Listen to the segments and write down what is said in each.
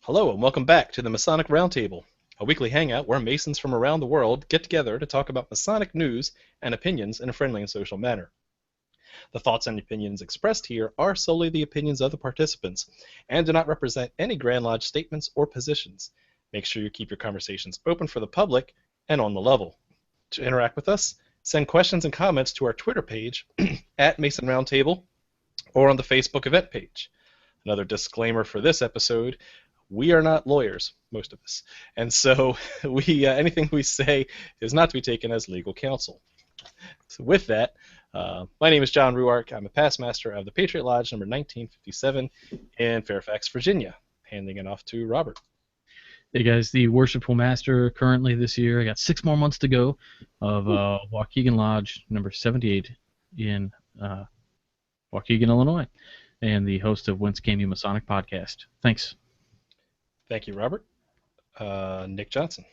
Hello and welcome back to the Masonic Roundtable, a weekly hangout where Masons from around the world get together to talk about Masonic news and opinions in a friendly and social manner. The thoughts and opinions expressed here are solely the opinions of the participants and do not represent any Grand Lodge statements or positions. Make sure you keep your conversations open for the public and on the level. To interact with us, send questions and comments to our Twitter page at Mason Roundtable or on the Facebook event page. Another disclaimer for this episode: we are not lawyers, most of us, and so anything we say is not to be taken as legal counsel. So with that, my name is John Ruark. I'm a past master of the Patriot Lodge number 1957 in Fairfax, Virginia. Handing it off to Robert. Hey guys, the Worshipful Master currently this year. I got 6 more months to go of Waukegan Lodge number 78 in Waukegan, Illinois, and the host of Whence Came You Masonic podcast. Thanks. Thank you, Robert. Nick Johnson.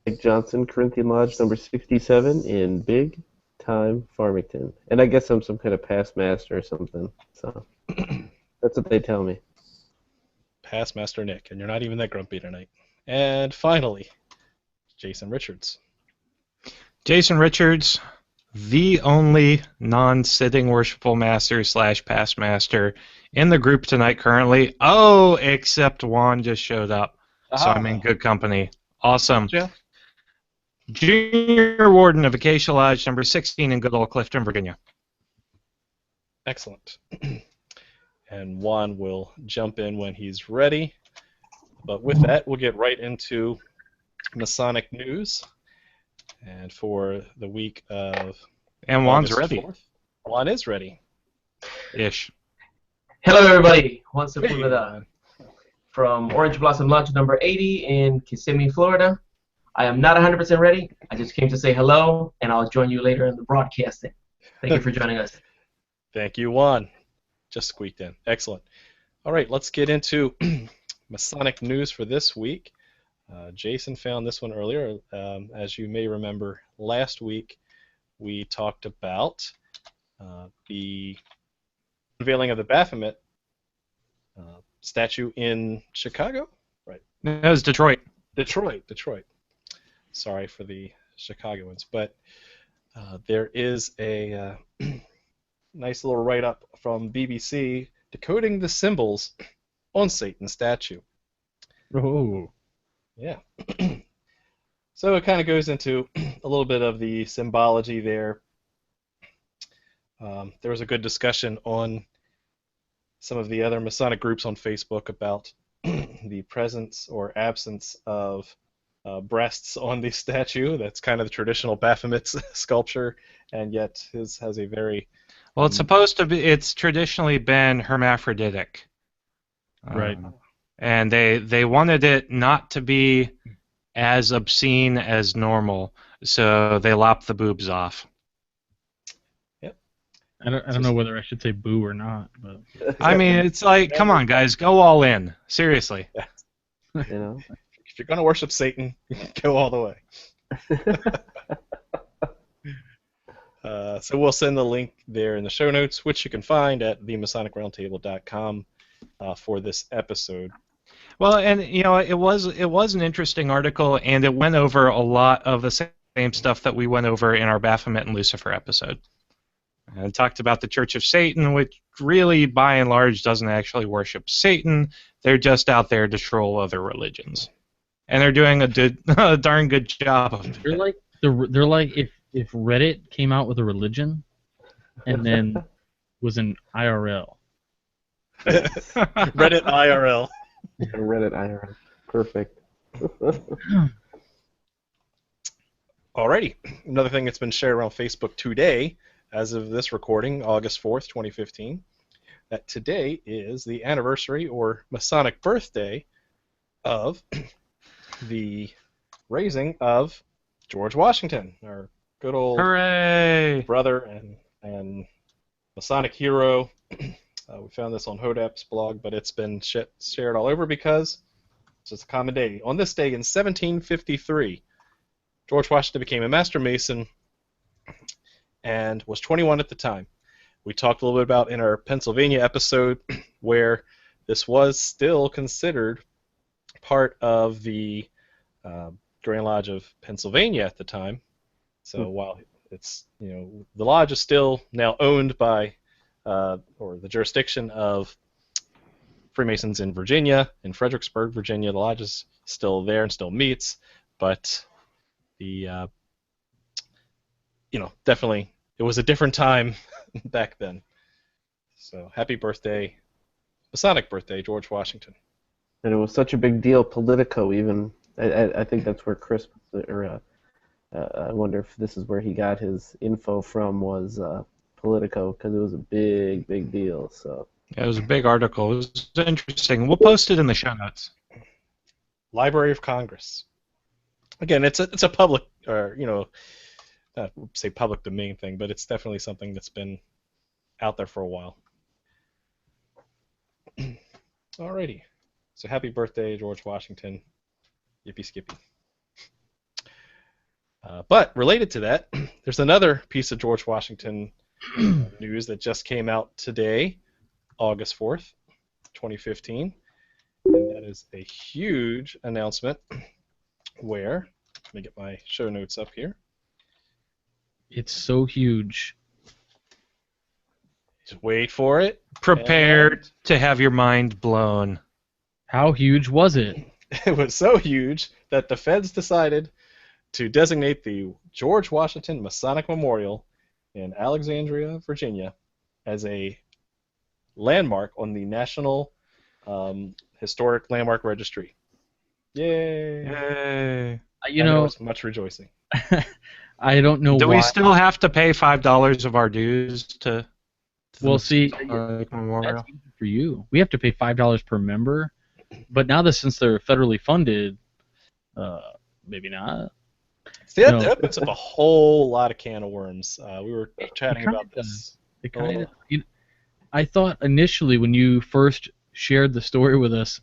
Nick Johnson, Corinthian Lodge number 67 in Big Time Farmington. And I guess I'm some kind of past master or something. So that's what they tell me. Past Master Nick, and you're not even that grumpy tonight. And finally, Jason Richards. Jason Richards, the only non-sitting Worshipful Master / past master in the group tonight currently. Oh, except Juan just showed up, so I'm in good company. Awesome. Yeah. Junior Warden of Acacia Lodge number 16 in good old Clifton, Virginia. Excellent. And Juan will jump in when he's ready. But with that, we'll get right into Masonic news. And for the week of And Juan's August ready. 4th, Juan is ready. Ish. Hello, everybody. Juan Sepulveda from Orange Blossom Lodge number 80 in Kissimmee, Florida. I am not 100% ready. I just came to say hello, and I'll join you later in the broadcasting. Thank you for joining us. Thank you, Juan. Just squeaked in. Excellent. All right, let's get into Masonic news for this week. Jason found this one earlier. As you may remember, last week we talked about the unveiling of the Baphomet statue in Chicago, right? That was Detroit. Detroit. Sorry for the Chicagoans, but there is a nice little write-up from BBC decoding the symbols on Satan's statue. Oh. Yeah. So it kind of goes into a little bit of the symbology there. There was a good discussion on some of the other Masonic groups on Facebook about the presence or absence of breasts on the statue. That's kind of the traditional Baphomet sculpture, and yet his has a very... Well, it's supposed to be. It's traditionally been hermaphroditic. Right. And they wanted it not to be as obscene as normal, so they lopped the boobs off. Yep. I don't know whether I should say boo or not, but I mean, it's like, come on, guys, go all in. Seriously. Yeah. You know? If you're going to worship Satan, go all the way. So we'll send the link there in the show notes, which you can find at theMasonicRoundtable.com for this episode. Well, and you know, it was an interesting article, and it went over a lot of the same stuff that we went over in our Baphomet and Lucifer episode. And it talked about the Church of Satan, which really, by and large, doesn't actually worship Satan. They're just out there to troll other religions, and they're doing a darn good job of it. they're like if Reddit came out with a religion, and then was an IRL. Reddit IRL. Reddit IRL. Perfect. Alrighty. Another thing that's been shared around Facebook today, as of this recording, August 4th, 2015, that today is the anniversary or Masonic birthday of the raising of George Washington, our good old Hooray! brother and Masonic hero. We found this on Hodap's blog, but it's been shared all over because it's just a common day. On this day in 1753, George Washington became a Master Mason and was 21 at the time. We talked a little bit about in our Pennsylvania episode where this was still considered part of the Grand Lodge of Pennsylvania at the time. So while it's, the lodge is still now owned by, or the jurisdiction of Freemasons in Virginia, in Fredericksburg, Virginia. The lodge is still there and still meets, but the, definitely it was a different time back then. So happy birthday, Masonic birthday, George Washington. And it was such a big deal, Politico even. I think that's where Chris, or I wonder if this is where he got his info from, was Politico, because it was a big, big deal. So. Yeah, it was a big article. It was interesting. We'll post it in the show notes. Library of Congress. Again, it's a public, or not say public domain thing, but it's definitely something that's been out there for a while. Alrighty. So happy birthday, George Washington. Yippee skippy. But related to that, there's another piece of George Washington news that just came out today, August 4th, 2015. And that is a huge announcement where, let me get my show notes up here. It's so huge. Just wait for it. Prepared to have your mind blown. How huge was it? It was so huge that the feds decided to designate the George Washington Masonic Memorial in Alexandria, Virginia, as a landmark on the National Historic Landmark Registry. Yay! Yay. There was much rejoicing. I don't know Do why. we still have to pay $5 of our dues to Well, see, Memorial? that's easy for you. We have to pay $5 per member, but now that since they're federally funded, maybe not. See, that No. opens up a whole lot of can of worms. We were chatting kinda about this. It kind of. I thought initially when you first shared the story with us,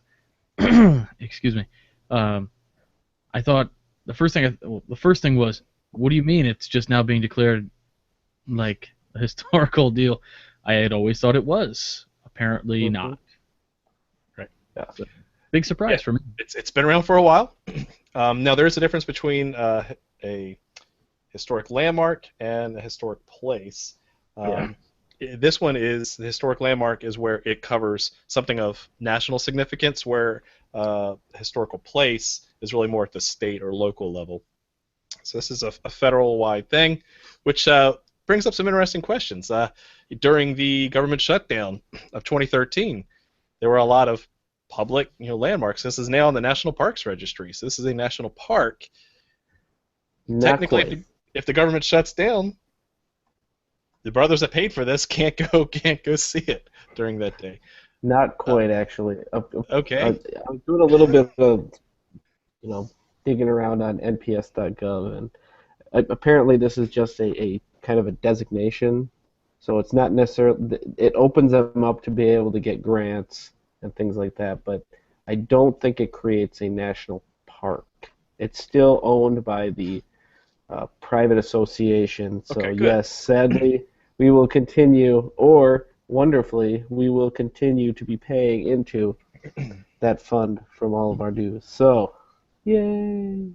excuse me, I thought the first thing was, what do you mean it's just now being declared like a historical deal? I had always thought it was. Apparently not. Right. Yeah. So, big surprise for me. It's been around for a while. Now there is a difference between a historic landmark and a historic place. This one is the historic landmark is where it covers something of national significance, where historical place is really more at the state or local level. So this is a federal-wide thing, which brings up some interesting questions. During the government shutdown of 2013, there were a lot of public, landmarks. This is now on the National Parks Registry, so this is a national park. Technically, if the government shuts down, the brothers that paid for this can't go see it during that day. Not quite, actually. Okay. I was doing a little bit of, digging around on nps.gov, and apparently this is just a kind of a designation. So it's not necessarily, it opens them up to be able to get grants and things like that, but I don't think it creates a national park. It's still owned by the private association. So Okay, good. yes, sadly, we will continue, or wonderfully, we will continue to be paying into that fund from all of our dues. So, yay!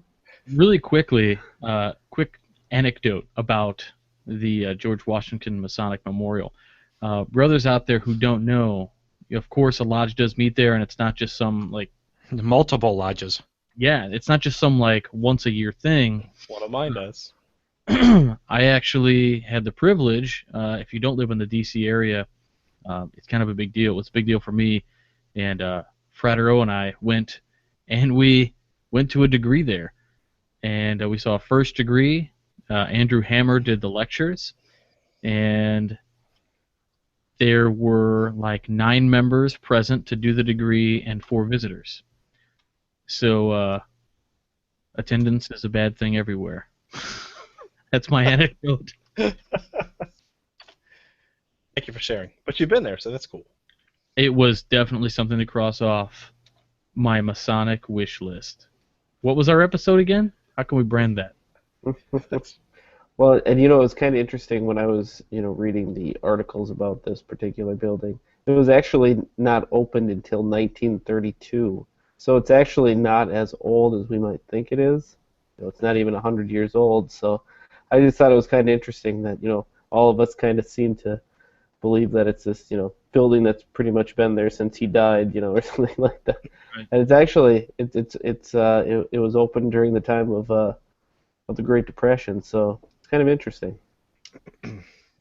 Really quickly, quick anecdote about the George Washington Masonic Memorial. Brothers out there who don't know, of course, a lodge does meet there, and it's not just some Multiple lodges. yeah, it's not just some once a year thing. One of mine does. I actually had the privilege. If you don't live in the D.C. area, it's kind of a big deal. It's a big deal for me, and Fratero and I went, and we went to a degree there, and we saw a first degree. Andrew Hammer did the lectures, and there were 9 members present to do the degree and 4 visitors. So attendance is a bad thing everywhere. That's my anecdote. Thank you for sharing. But you've been there, so that's cool. It was definitely something to cross off my Masonic wish list. What was our episode again? How can we brand that? Well, and it's kind of interesting when I was, reading the articles about this particular building. It was actually not opened until 1932. So it's actually not as old as we might think it is. It's not even 100 years old. So I just thought it was kind of interesting that, all of us kind of seem to believe that it's this, building that's pretty much been there since he died, or something like that. Right. And it's actually it was opened during the time of the Great Depression, so it's kind of interesting.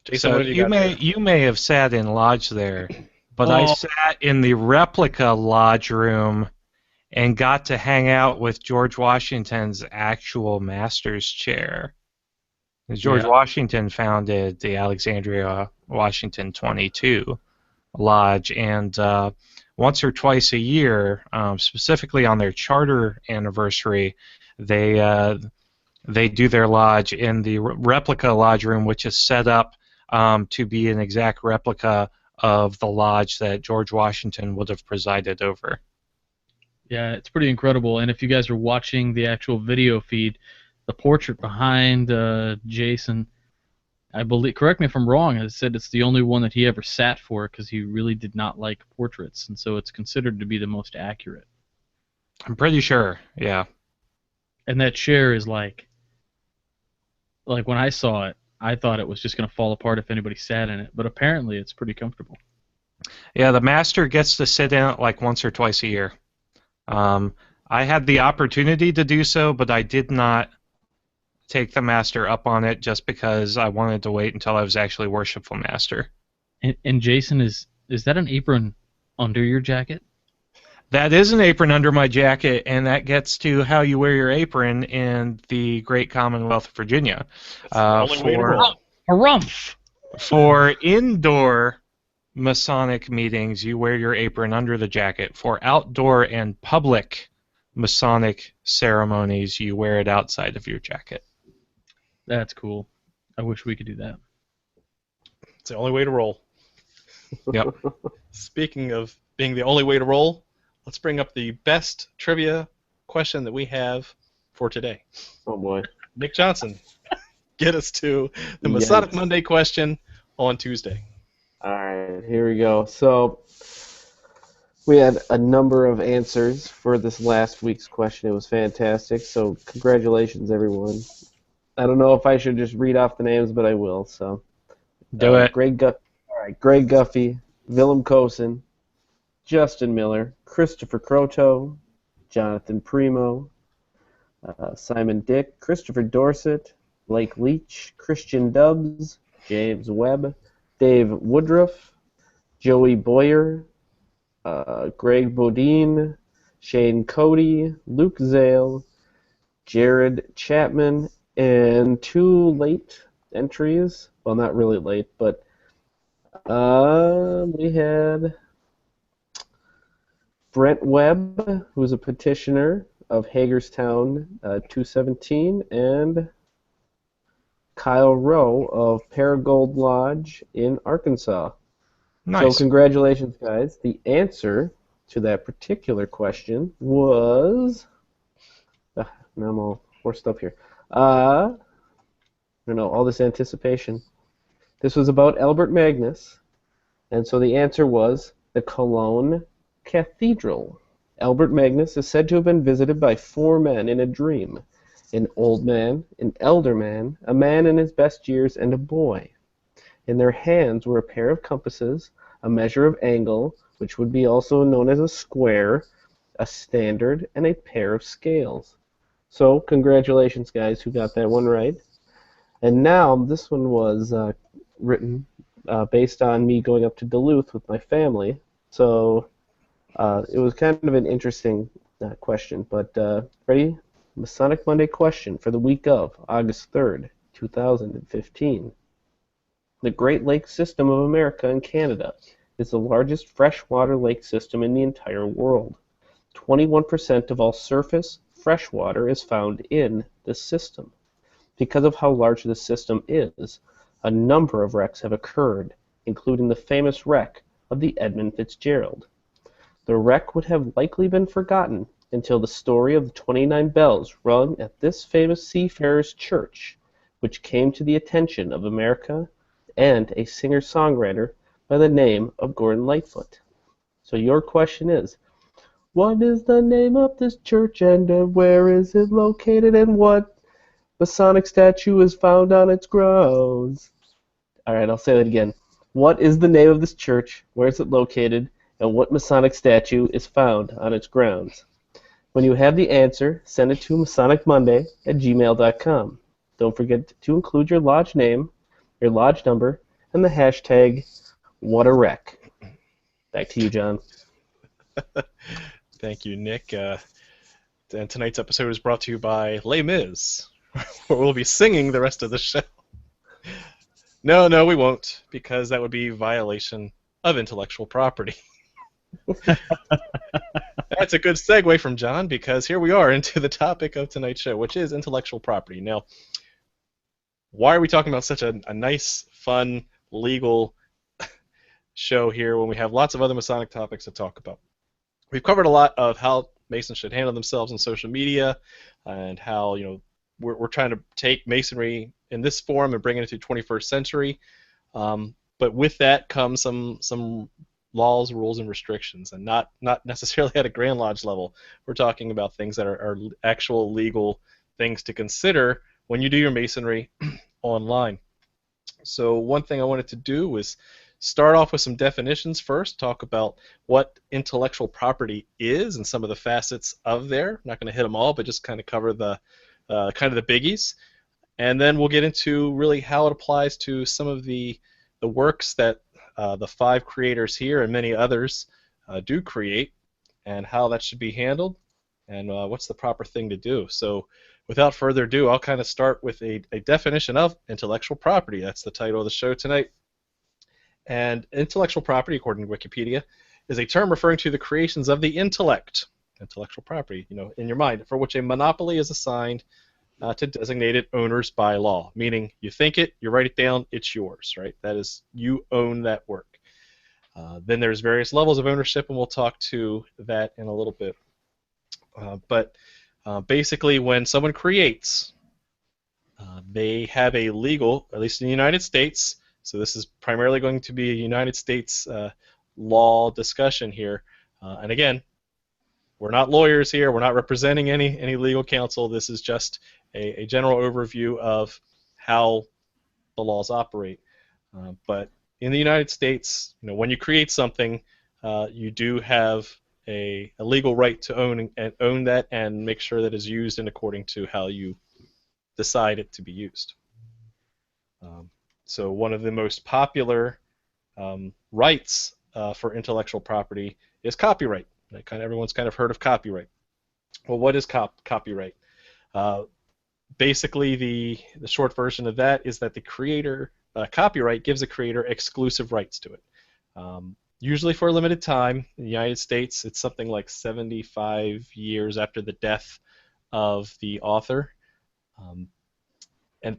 Jason, So what do you got there? you may have sat in lodge there, but I Oh. sat in the replica lodge room and got to hang out with George Washington's actual master's chair. George Yeah. Washington founded the Alexandria Washington 22 Lodge, and once or twice a year, specifically on their charter anniversary, they do their lodge in the replica lodge room, which is set up to be an exact replica of the lodge that George Washington would have presided over. Yeah, it's pretty incredible. And if you guys are watching the actual video feed, the portrait behind Jason, I believe, correct me if I'm wrong, it said it's the only one that he ever sat for because he really did not like portraits, and so it's considered to be the most accurate. I'm pretty sure, yeah. And that chair is like when I saw it, I thought it was just going to fall apart if anybody sat in it, but apparently it's pretty comfortable. Yeah, the master gets to sit in it like once or twice a year. I had the opportunity to do so, but I did not take the master up on it just because I wanted to wait until I was actually worshipful master. And Jason, is that an apron under your jacket? That is an apron under my jacket, and that gets to how you wear your apron in the great Commonwealth of Virginia. That's the only way to roll. Harumph! For indoor Masonic meetings, you wear your apron under the jacket. For outdoor and public Masonic ceremonies, you wear it outside of your jacket. That's cool. I wish we could do that. It's the only way to roll. Yep. Speaking of being the only way to roll, let's bring up the best trivia question that we have for today. Oh boy. Nick Johnson, get us to the Masonic Yes. Monday question on Tuesday. All right, here we go. So we had a number of answers for this last week's question. It was fantastic. So congratulations, everyone. I don't know if I should just read off the names, but I will. So Do it. Greg Guffey, Willem Kosen, Justin Miller, Christopher Croto, Jonathan Primo, Simon Dick, Christopher Dorset, Blake Leach, Christian Dubbs, James Webb, Dave Woodruff, Joey Boyer, Greg Bodine, Shane Cody, Luke Zale, Jared Chapman, and 2 late entries. Well, not really late, but we had Brent Webb, who's a petitioner of Hagerstown 217, and Kyle Rowe of Paragold Lodge in Arkansas. Nice. So congratulations, guys. The answer to that particular question was... now I'm all horsed up here. I don't know, all this anticipation. This was about Albert Magnus, and so the answer was the Cologne Cathedral. Albert Magnus is said to have been visited by 4 men in a dream: an old man, an elder man, a man in his best years, and a boy. In their hands were a pair of compasses, a measure of angle, which would be also known as a square, a standard, and a pair of scales. So, congratulations, guys, who got that one right. And now, this one was written based on me going up to Duluth with my family. So, it was kind of an interesting question. But, ready? Masonic Monday question for the week of August 3rd, 2015. The Great Lakes System of America and Canada is the largest freshwater lake system in the entire world. 21% of all surface freshwater is found in this system. Because of how large this system is, a number of wrecks have occurred, including the famous wreck of the Edmund Fitzgerald. The wreck would have likely been forgotten until the story of the 29 bells rung at this famous seafarer's church, which came to the attention of America and a singer-songwriter by the name of Gordon Lightfoot. So your question is, what is the name of this church and where is it located and what Masonic statue is found on its grounds? All right, I'll say that again. What is the name of this church, where is it located, and what Masonic statue is found on its grounds? When you have the answer, send it to masonicmonday@gmail.com. Don't forget to include your lodge name, your lodge number, and the hashtag #WhatAWreck. Back to you, John. Thank you, Nick. And tonight's episode is brought to you by Les Mis, where we'll be singing the rest of the show. No, we won't, because that would be violation of intellectual property. That's a good segue from John, because here we are into the topic of tonight's show, which is intellectual property. Now, why are we talking about such a nice, fun, legal show here when we have lots of other Masonic topics to talk about? We've covered a lot of how Masons should handle themselves on social media, and how we're trying to take Masonry in this form and bring it into the 21st century. But with that comes some laws, rules, and restrictions, and not necessarily at a Grand Lodge level. We're talking about things that are actual legal things to consider when you do your Masonry online. So one thing I wanted to do was start off with some definitions first, talk about what intellectual property is and some of the facets of there. I'm not going to hit them all, but just kind of cover the kind of the biggies. And then we'll get into really how it applies to some of the works that the 5 creators here and many others do create, and how that should be handled, and what's the proper thing to do. So without further ado, I'll kind of start with a definition of intellectual property. That's the title of the show tonight. And intellectual property, according to Wikipedia, is a term referring to the creations of the intellect, intellectual property, in your mind, for which a monopoly is assigned to designated owners by law, meaning you think it, you write it down, it's yours, right? That is, you own that work. Then there's various levels of ownership, and we'll talk to that in a little bit. But basically, when someone creates, they have a legal, at least in the United States, so this is primarily going to be a United States law discussion here. And again, we're not lawyers here. We're not representing any legal counsel. This is just a general overview of how the laws operate. But in the United States, when you create something, you do have a legal right to own that and make sure that it's used in according to how you decide it to be used. So one of the most popular rights for intellectual property is copyright. Everyone's kind of heard of copyright. Well, what is copyright? Basically, the short version of that is that the creator, copyright gives the creator exclusive rights to it. Usually for a limited time. In the United States, it's something like 75 years after the death of the author.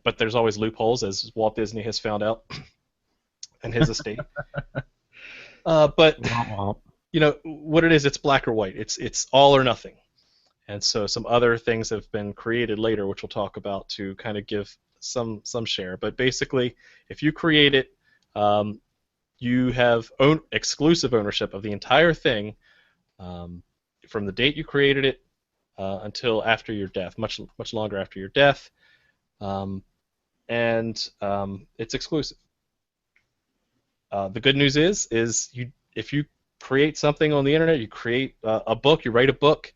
But there's always loopholes, as Walt Disney has found out, and his estate. But what it is, it's black or white. It's all or nothing. And so some other things have been created later, which we'll talk about, to kind of give some share. But basically, if you create it, you have exclusive ownership of the entire thing from the date you created it until after your death, much longer after your death. And it's exclusive. The good news is if you create something on the internet, you create a book, you write a book,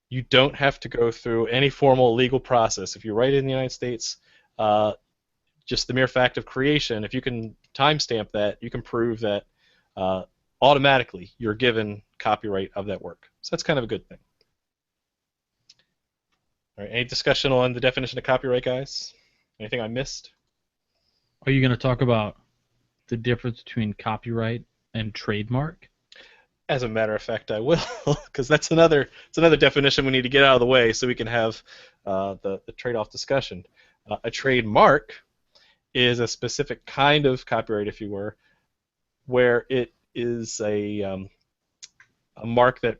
you don't have to go through any formal legal process. If you write it in the United States, just the mere fact of creation, if you can timestamp that, you can prove that automatically you're given copyright of that work. So that's kind of a good thing. All right, any discussion on the definition of copyright, guys? Anything I missed? Are you going to talk about the difference between copyright and trademark? As a matter of fact, I will, because that's another definition we need to get out of the way so we can have the trade-off discussion. A trademark is a specific kind of copyright, if you were, where it is a mark that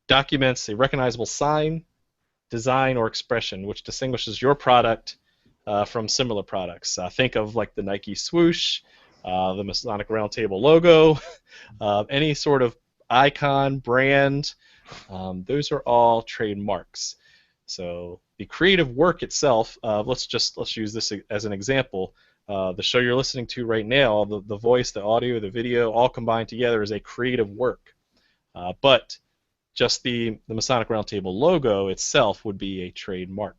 documents a recognizable sign, design, or expression which distinguishes your product from similar products. Think of like the Nike swoosh, the Masonic Roundtable logo, any sort of icon, brand, those are all trademarks. So the creative work itself, let's use this as an example. The show you're listening to right now, the voice, the audio, the video, all combined together is a creative work. But just the Masonic Roundtable logo itself would be a trademark.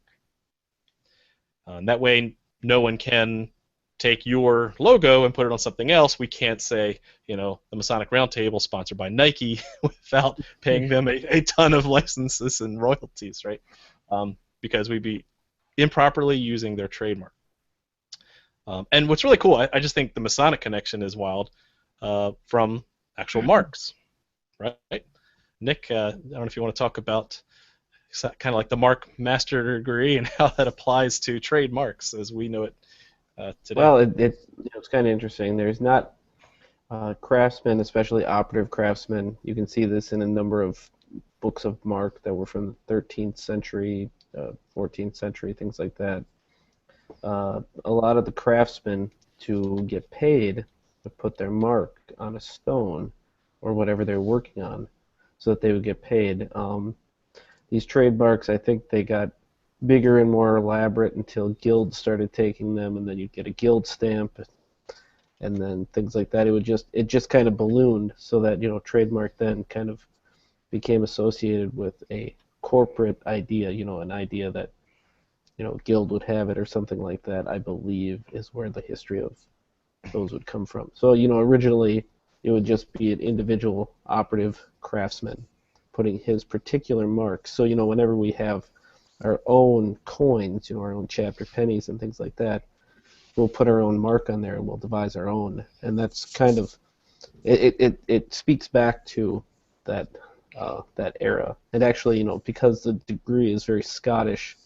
And that way, no one can take your logo and put it on something else. We can't say, the Masonic Roundtable sponsored by Nike without paying them a ton of licenses and royalties, right? Because we'd be improperly using their trademark. And what's really cool, I just think the Masonic connection is wild from actual marks, right? Nick, I don't know if you want to talk about kind of like the mark master degree and how that applies to trademarks as we know it today. Well, it's kind of interesting. There's not craftsmen, especially operative craftsmen. You can see this in a number of books of mark that were from the 13th century, 14th century, things like that. A lot of the craftsmen, to get paid, would put their mark on a stone or whatever they're working on so that they would get paid. These trademarks, I think they got bigger and more elaborate until guilds started taking them, and then you'd get a guild stamp and then things like that. It just kind of ballooned so that trademark then kind of became associated with a corporate idea, an idea that guild would have it or something like that. I believe is where the history of those would come from. So originally it would just be an individual operative craftsman putting his particular mark. So whenever we have our own coins, our own chapter pennies and things like that, we'll put our own mark on there and we'll devise our own. And that's kind of it speaks back to that era. And actually, because the degree is very Scottish,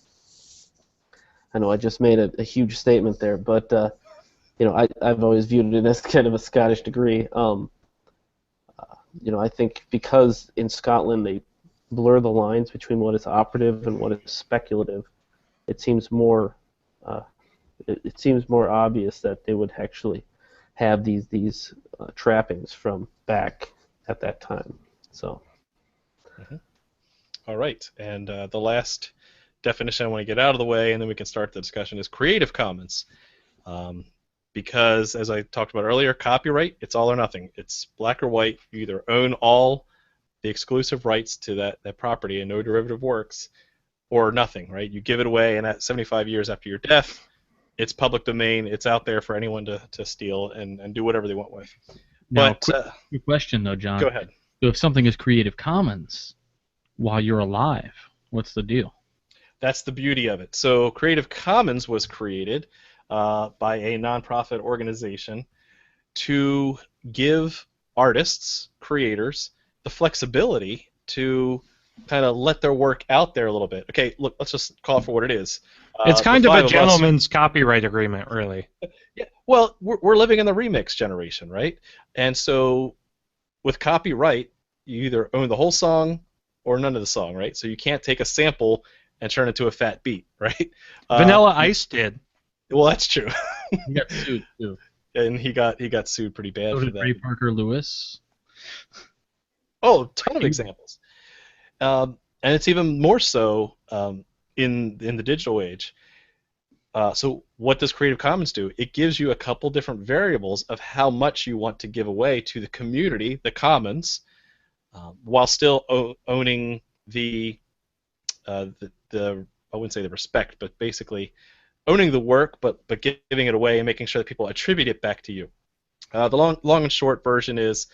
I know I just made a huge statement there, but I've always viewed it as kind of a Scottish degree. I think because in Scotland they blur the lines between what is operative and what is speculative, it seems more obvious that they would actually have these trappings from back at that time. So. Mm-hmm. All right, and the last definition I want to get out of the way, and then we can start the discussion, is Creative Commons. Because, as I talked about earlier, copyright, it's all or nothing. It's black or white. You either own all the exclusive rights to that property and no derivative works, or nothing, right? You give it away, and at 75 years after your death, it's public domain. It's out there for anyone to steal and do whatever they want with. Now, But quick question, though, John. Go ahead. So if something is Creative Commons while you're alive, what's the deal? That's the beauty of it. So Creative Commons was created by a nonprofit organization to give artists, creators, the flexibility to kind of let their work out there a little bit. Okay, look, let's just call it for what it is. It's kind of a gentleman's copyright agreement, really. Yeah. Well, we're living in the remix generation, right? And so with copyright, you either own the whole song or none of the song, right? So you can't take a sample and turn it into a fat beat, right? Vanilla Ice did. Well, that's true. He got sued too. And he got sued pretty bad So for did that. Ray Parker Lewis. Oh, ton of examples. And it's even more so in the digital age. So what does Creative Commons do? It gives you a couple different variables of how much you want to give away to the community, the commons, while still owning the I wouldn't say the respect, but basically owning the work, but giving it away and making sure that people attribute it back to you. The long and short version is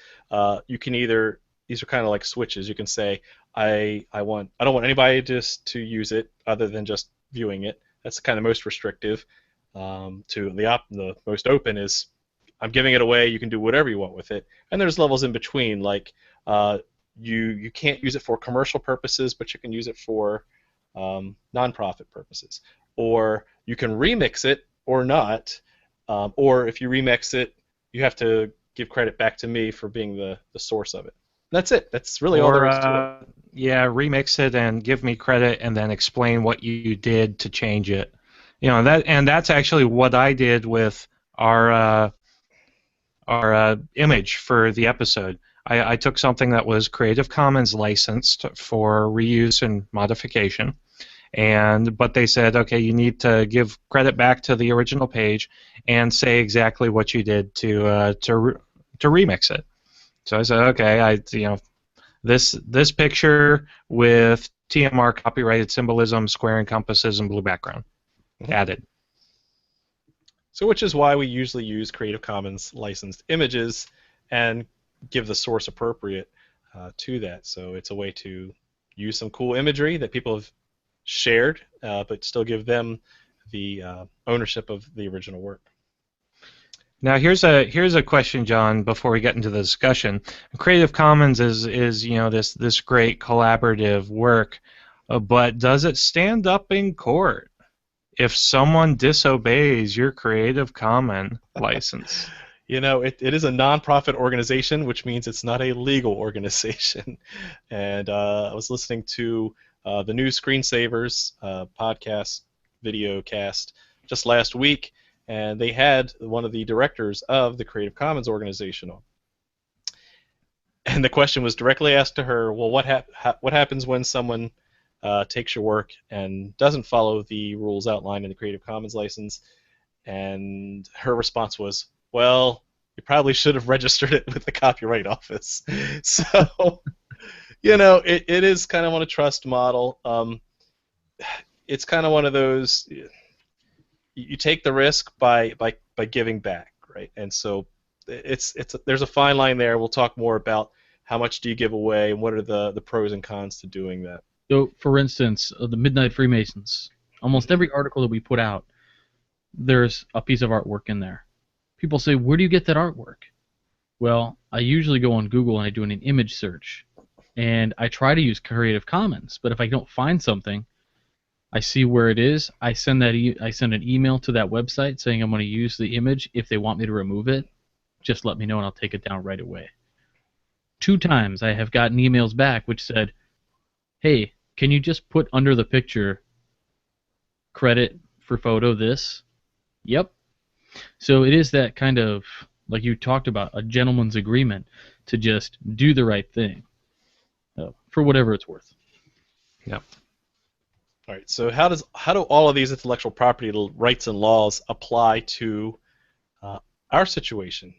you can either, these are kind of like switches. You can say I don't want anybody just to use it other than just viewing it. That's kind of most restrictive. To the most open is I'm giving it away. You can do whatever you want with it. And there's levels in between, like you can't use it for commercial purposes, but you can use it for nonprofit purposes. Or you can remix it or not. Or if you remix it, you have to give credit back to me for being the source of it. That's it. That's really all there is to it. Yeah, remix it and give me credit, and then explain what you did to change it. That's actually what I did with our our image for the episode. I took something that was Creative Commons licensed for reuse and modification, but they said, okay, you need to give credit back to the original page and say exactly what you did to remix it. So I said, okay, this picture with TMR copyrighted symbolism, square and compasses, and blue background added. So which is why we usually use Creative Commons licensed images and give the source appropriate to that. So it's a way to use some cool imagery that people have shared, but still give them the ownership of the original work. Now here's a question, John, before we get into the discussion. Creative Commons is this great collaborative work, but does it stand up in court if someone disobeys your Creative Commons license? It is a nonprofit organization, which means it's not a legal organization. And I was listening to the new Screensavers podcast, video cast, just last week, and they had one of the directors of the Creative Commons organization on. And the question was directly asked to her, well, what happens when someone takes your work and doesn't follow the rules outlined in the Creative Commons license? And her response was, well, you probably should have registered it with the Copyright Office. So, it is kind of on a trust model. It's kind of one of those, you take the risk by giving back, right? And so there's a fine line there. We'll talk more about how much do you give away and what are the pros and cons to doing that. So, for instance, the Midnight Freemasons, almost every article that we put out, there's a piece of artwork in there. People say, where do you get that artwork? Well, I usually go on Google and I do an image search, and I try to use Creative Commons, but if I don't find something, I see where it is. I send an email to that website saying I'm going to use the image. If they want me to remove it, just let me know and I'll take it down right away. 2 times I have gotten emails back which said, hey, can you just put under the picture credit for photo this? Yep. So it is that kind of, like you talked about, a gentleman's agreement to just do the right thing for whatever it's worth. Yep. All right. So how do all of these intellectual property rights and laws apply to our situation?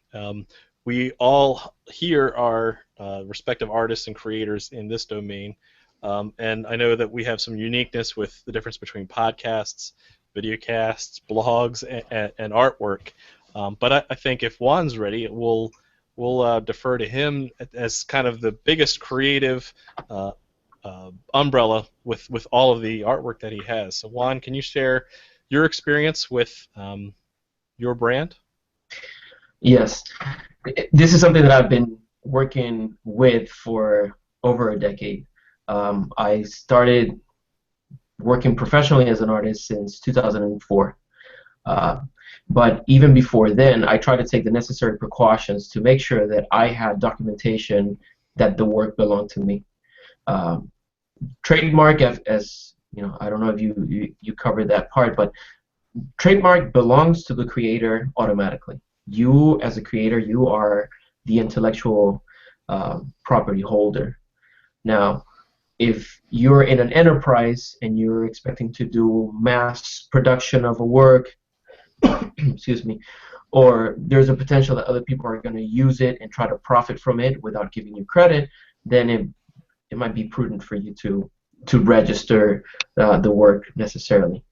We all here are respective artists and creators in this domain, and I know that we have some uniqueness with the difference between podcasts, videocasts, blogs, and artwork. But I think if Juan's ready, we'll defer to him as kind of the biggest creative umbrella with all of the artwork that he has. So Juan, can you share your experience with your brand? Yes. This is something that I've been working with for over a decade. I started working professionally as an artist since 2004. But even before then, I tried to take the necessary precautions to make sure that I had documentation that the work belonged to me. Trademark, as you know, I don't know if you covered that part, but trademark belongs to the creator automatically. You, as a creator, you are the intellectual property holder. Now, if you're in an enterprise and you're expecting to do mass production of a work, excuse me, or there's a potential that other people are going to use it and try to profit from it without giving you credit, then it might be prudent for you to register the work necessarily.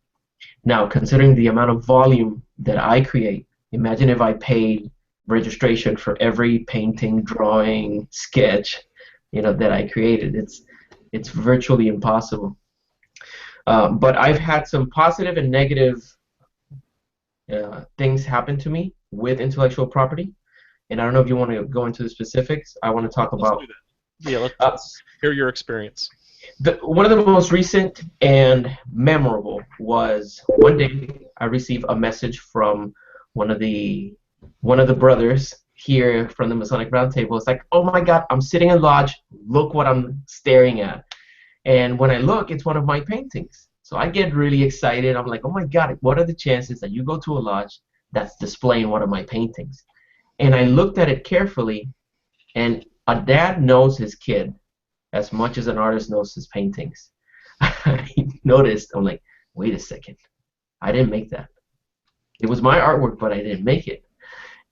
Now, considering the amount of volume that I create, imagine if I paid registration for every painting, drawing, sketch, that I created. It's virtually impossible. But I've had some positive and negative things happen to me with intellectual property, and I don't know if you want to go into the specifics. I want to talk about. Let's do that. Yeah, let's hear your experience. One of the most recent and memorable was one day I received a message from one of the brothers here from the Masonic Roundtable. It's like, oh my God, I'm sitting in lodge. Look what I'm staring at. And when I look, it's one of my paintings. So I get really excited. I'm like, oh my God, what are the chances that you go to a lodge that's displaying one of my paintings? And I looked at it carefully, and a dad knows his kid as much as an artist knows his paintings. I noticed, I'm like, wait a second, I didn't make that. It was my artwork, but I didn't make it.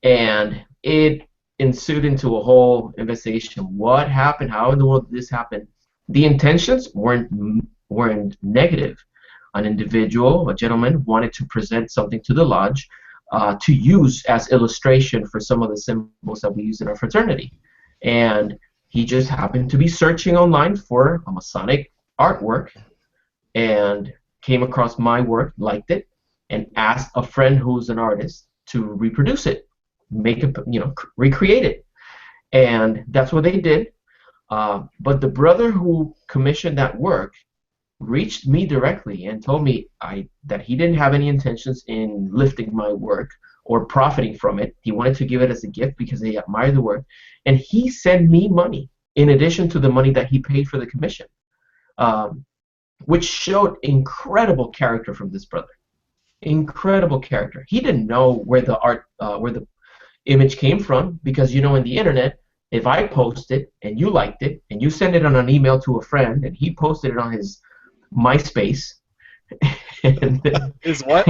And it ensued into a whole investigation. What happened? How in the world did this happen? The intentions weren't negative. An individual, a gentleman, wanted to present something to the lodge to use as illustration for some of the symbols that we use in our fraternity. And he just happened to be searching online for a Masonic artwork and came across my work, liked it, and asked a friend who's an artist to reproduce it, make it, recreate it. And that's what they did. But the brother who commissioned that work reached me directly and told me that he didn't have any intentions in lifting my work or profiting from it. He wanted to give it as a gift because he admired the work. And he sent me money in addition to the money that he paid for the commission, which showed incredible character from this brother. Incredible character. He didn't know where the art, where the image came from, because in the internet, if I post it and you liked it and you send it on an email to a friend and he posted it on his MySpace, and His what?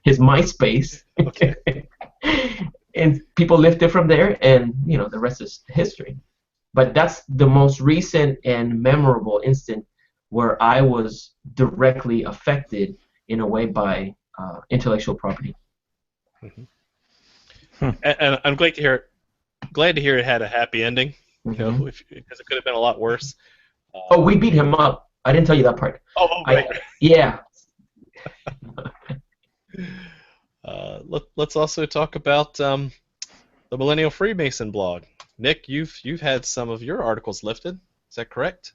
his MySpace, Okay. and people lift it from there, and the rest is history. But that's the most recent and memorable instant where I was directly affected in a way by intellectual property. Mm-hmm. And I'm glad to hear it had a happy ending. Mm-hmm. Because it could have been a lot worse. Oh, we beat him up. I didn't tell you that part. Oh, right. Yeah. Let's also talk about the Millennial Freemason blog. Nick, you've had some of your articles lifted. Is that correct?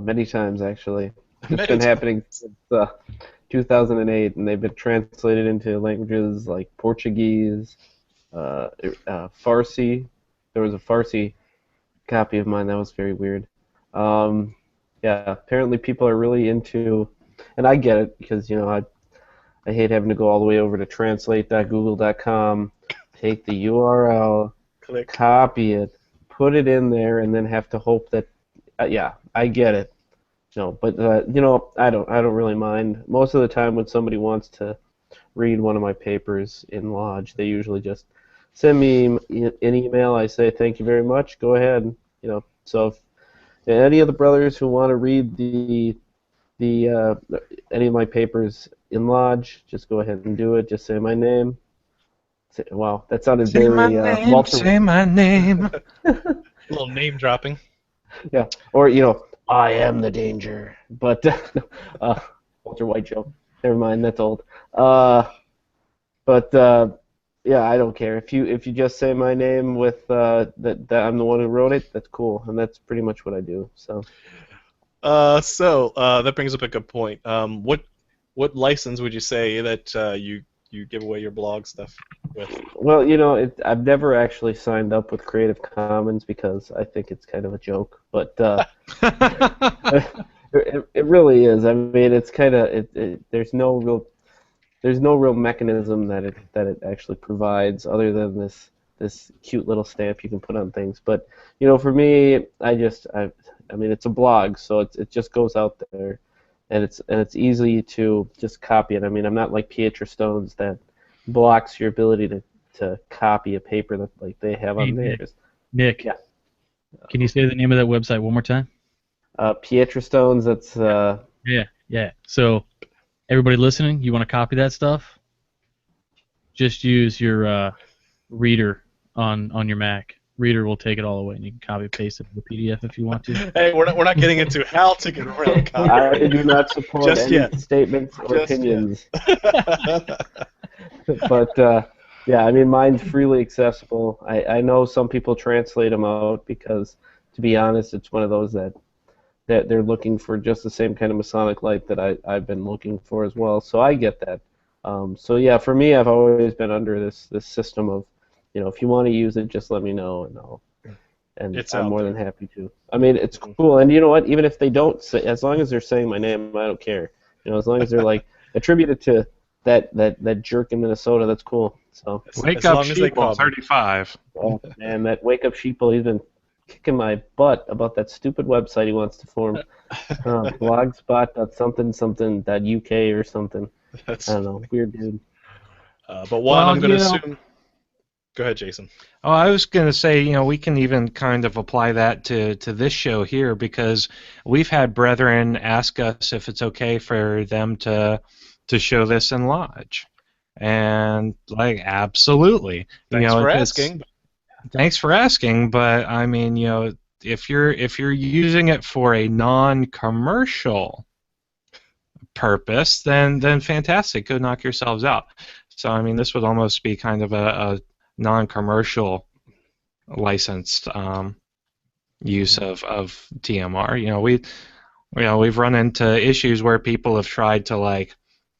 Many times, actually. It's been happening since 2008, and they've been translated into languages like Portuguese, Farsi. There was a Farsi copy of mine that was very weird. Yeah, apparently people are really into, and I get it, because I hate having to go all the way over to translate.google.com, take the URL, Click. copy it, put it in there, and then have to hope that, yeah, I get it. But I don't really mind. Most of the time when somebody wants to read one of my papers in Lodge, they usually just send me an email. I say thank you very much. Go ahead. So if any of the brothers who want to read any of my papers in Lodge, just go ahead and do it. Just say my name. Wow, that sounded Say very my name, Walter. say my name. A little name dropping. Yeah, or I am the danger. But Walter White joke. Never mind, that's old. Yeah, I don't care. If you just say my name with that I'm the one who wrote it, that's cool, and that's pretty much what I do. So that brings up a good point. What license would you say that you give away your blog stuff with? Well, I've never actually signed up with Creative Commons because I think it's kind of a joke, but it really is. I mean, it's kind of there's no real mechanism that it actually provides other than this cute little stamp you can put on things. But for me, I mean, it's a blog, so it just goes out there, and it's easy to just copy it. I mean, I'm not like Pietra Stones that blocks your ability to copy a paper that like they have on theirs. Nick, yeah. Can you say the name of that website one more time? Pietra Stones. That's Yeah. So everybody listening, you want to copy that stuff? Just use your reader on your Mac. Reader will take it all away, and you can copy and paste it in the PDF if you want to. Hey, we're not getting into how to get around copy. I do not support Just any yet. statements or Just opinions. But yeah, I mean, mine's freely accessible. I know some people translate them out because, to be honest, it's one of those that they're looking for just the same kind of Masonic light that I've been looking for as well. So I get that. So yeah, for me, I've always been under this system of, if you want to use it, just let me know, and I'm more than happy to. I mean, it's cool, and you know what? Even if they don't say, as long as they're saying my name, I don't care. As long as they're like attributed to that jerk in Minnesota, that's cool. So, Wake as up, long as they sheeple, call me. 35. oh man, that wake up sheeple, he's been kicking my butt about that stupid website he wants to form. Blogspot.something.uk or something. That's I don't know, weird dude. but one, Well, I'm going to you know- assume. Go ahead, Jason. Oh, I was going to say, we can even kind of apply that to this show here, because we've had brethren ask us if it's okay for them to show this in lodge. And, like, absolutely. Thanks for if it's- asking. Thanks for asking, but I mean, if you're using it for a non-commercial purpose, then fantastic, go knock yourselves out. So I mean, this would almost be kind of a non-commercial licensed use of TMR. We've run into issues where people have tried to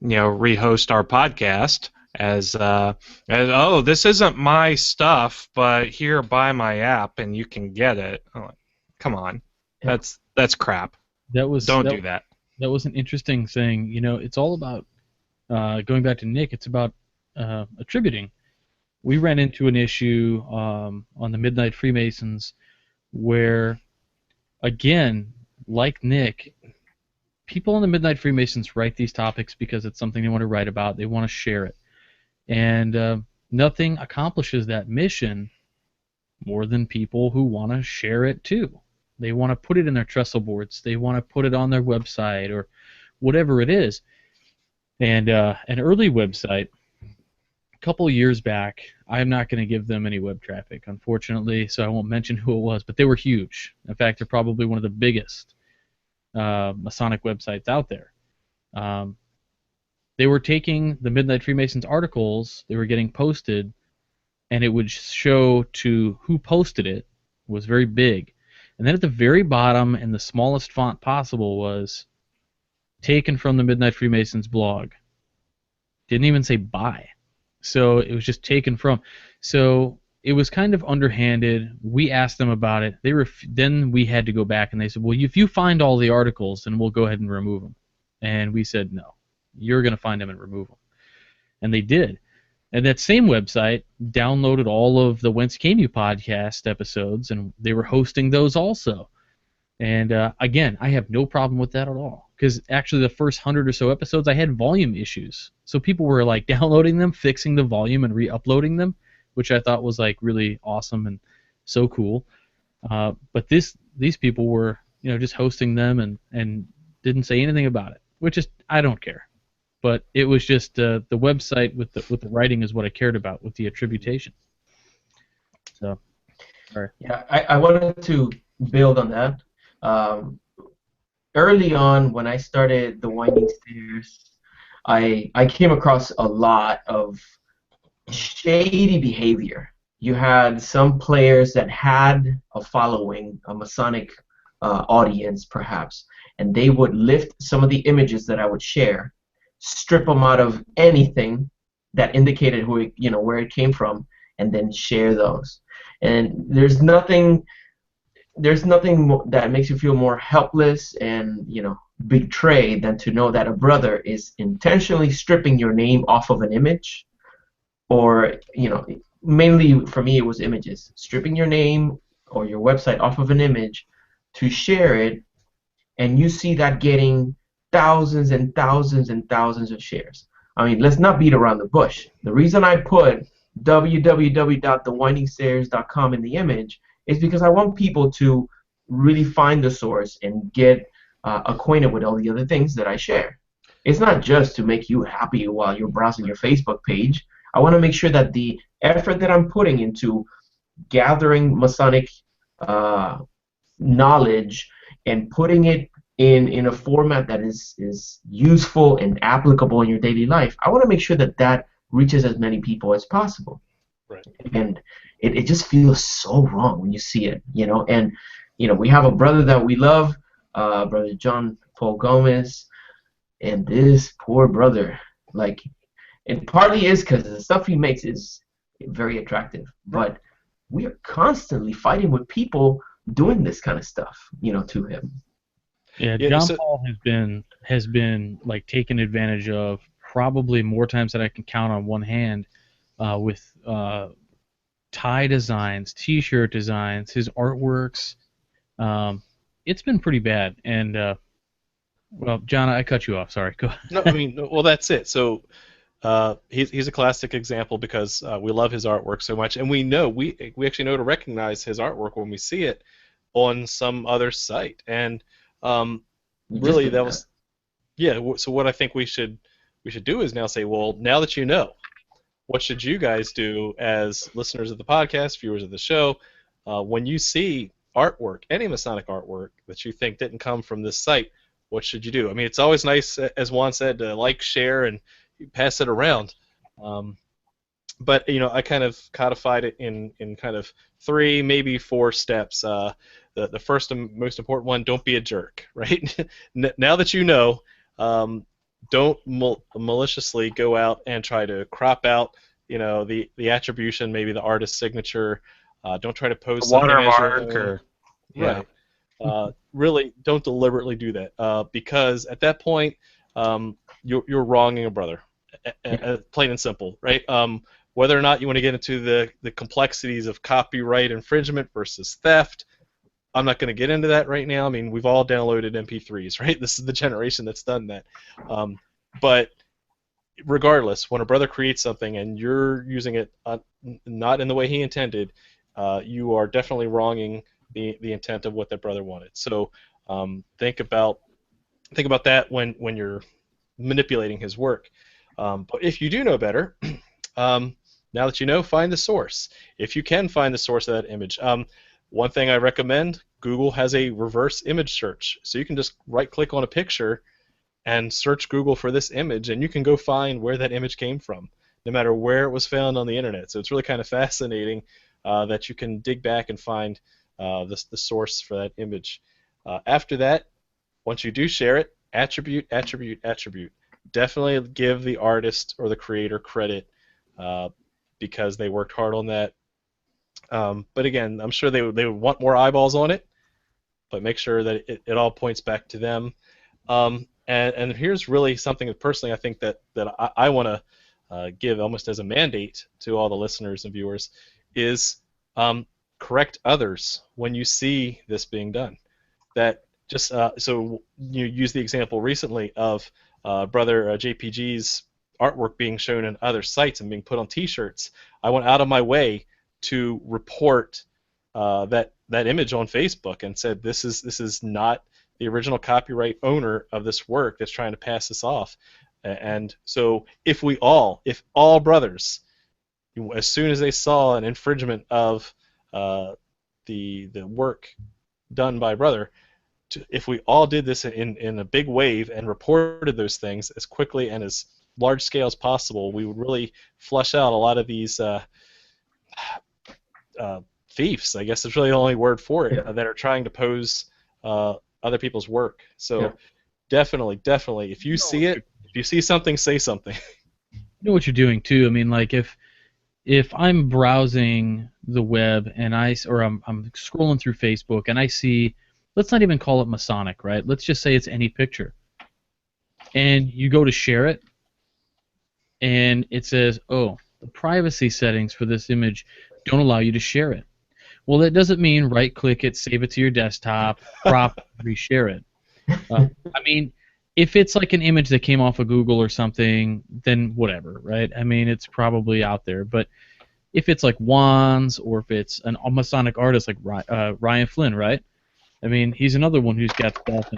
rehost our podcast as oh, this isn't my stuff, but here, buy my app and you can get it. I'm like, come on, that's crap. Don't do that. That was an interesting thing. It's all about going back to Nick. It's about attributing. We ran into an issue on the Midnight Freemasons where, again, like Nick, people in the Midnight Freemasons write these topics because it's something they want to write about. They want to share it. And nothing accomplishes that mission more than people who want to share it too. They want to put it in their trestle boards. They want to put it on their website or whatever it is. And an early website, a couple of years back, I'm not going to give them any web traffic, unfortunately, so I won't mention who it was, but they were huge. In fact, they're probably one of the biggest Masonic websites out there. They were taking the Midnight Freemasons articles, they were getting posted, and it would show to who posted it. It was very big. And then at the very bottom, in the smallest font possible, was taken from the Midnight Freemasons blog. Didn't even say by. So it was just taken from. So it was kind of underhanded. We asked them about it. Then we had to go back, and they said, well, if you find all the articles, then we'll go ahead and remove them. And we said, no. You're going to find them and remove them. And they did. And that same website downloaded all of the Whence Came You podcast episodes, and they were hosting those also. And again, I have no problem with that at all, because actually the first 100 or so episodes, I had volume issues. So people were like downloading them, fixing the volume, and re-uploading them, which I thought was like really awesome and so cool. But these people were just hosting them and didn't say anything about it, which is, I don't care. But it was just the website with the writing is what I cared about, with the attribution. So, sorry. Yeah, I wanted to build on that. Early on, when I started the Winding Stairs, I came across a lot of shady behavior. You had some players that had a following, a Masonic audience perhaps, and they would lift some of the images that I would share, strip them out of anything that indicated where it came from, and then share those. And there's nothing that makes you feel more helpless and betrayed than to know that a brother is intentionally stripping your name off of an image, or mainly for me it was images, stripping your name or your website off of an image to share it, and you see that getting thousands and thousands and thousands of shares. I mean, let's not beat around the bush. The reason I put www.thewindingstairs.com in the image is because I want people to really find the source and get acquainted with all the other things that I share. It's not just to make you happy while you're browsing your Facebook page. I want to make sure that the effort that I'm putting into gathering Masonic knowledge and putting it in a format that is useful and applicable in your daily life, I want to make sure that reaches as many people as possible. Right. And it just feels so wrong when you see it, And we have a brother that we love, Brother John Paul Gomez, and this poor brother, it partly is because the stuff he makes is very attractive, but we are constantly fighting with people doing this kind of stuff, to him. Yeah, John Paul has been like taken advantage of probably more times than I can count on one hand. with tie designs, T-shirt designs, his artworks. It's been pretty bad. And well, John, I cut you off. Sorry. Go. No, I mean, well, that's it. So he's a classic example because we love his artwork so much, and we actually know to recognize his artwork when we see it on some other site. And really, that was So what I think we should do is now say, well, now that you know, what should you guys do as listeners of the podcast, viewers of the show, when you see artwork, any Masonic artwork that you think didn't come from this site? What should you do? I mean, it's always nice, as Juan said, to like, share, and pass it around. But I kind of codified it in kind of 3, maybe 4 steps. The first and most important one: don't be a jerk. Right? Now that you know, don't maliciously go out and try to crop out, the attribution, maybe the artist's signature. Don't try to post something as your own. Yeah. Right. Really, don't deliberately do that, because at that point, you're wronging a brother, plain and simple, right? Whether or not you want to get into the complexities of copyright infringement versus theft, I'm not going to get into that right now. I mean, we've all downloaded MP3s, right? This is the generation that's done that. But regardless, when a brother creates something and you're using it not in the way he intended, you are definitely wronging the intent of what that brother wanted. So think about that when you're manipulating his work. But if you do know better, now that you know, find the source. If you can find the source of that image. One thing I recommend: Google has a reverse image search. So you can just right-click on a picture and search Google for this image, and you can go find where that image came from, no matter where it was found on the internet. So it's really kind of fascinating that you can dig back and find the source for that image. After that, once you do share it, attribute. Definitely give the artist or the creator credit because they worked hard on that. But again, I'm sure they would want more eyeballs on it, but make sure that it all points back to them. And here's really something that personally I think that I want to give almost as a mandate to all the listeners and viewers is correct others when you see this being done. That just so you use the example recently of brother JPG's artwork being shown in other sites and being put on T-shirts. I went out of my way to report that image on Facebook and said this is not the original copyright owner of this work that's trying to pass this off. And so if all brothers, as soon as they saw an infringement of the work done by brother, if we all did this in a big wave and reported those things as quickly and as large scale as possible, we would really flush out a lot of these thieves, I guess is really the only word for it, that are trying to pose other people's work. So definitely, if you see it, if you see something, say something. You know what you're doing too. I mean, like if I'm browsing the web and I'm scrolling through Facebook and I see, let's not even call it Masonic, right? Let's just say it's any picture. And you go to share it, and it says, oh, the privacy settings for this image don't allow you to share it. Well, that doesn't mean right-click it, save it to your desktop, crop, reshare it. I mean, if it's like an image that came off of Google or something, then whatever, right? I mean, it's probably out there. But if it's like Juan's or if it's a Masonic artist like Ryan Flynn, right? I mean, he's another one who's got stuff.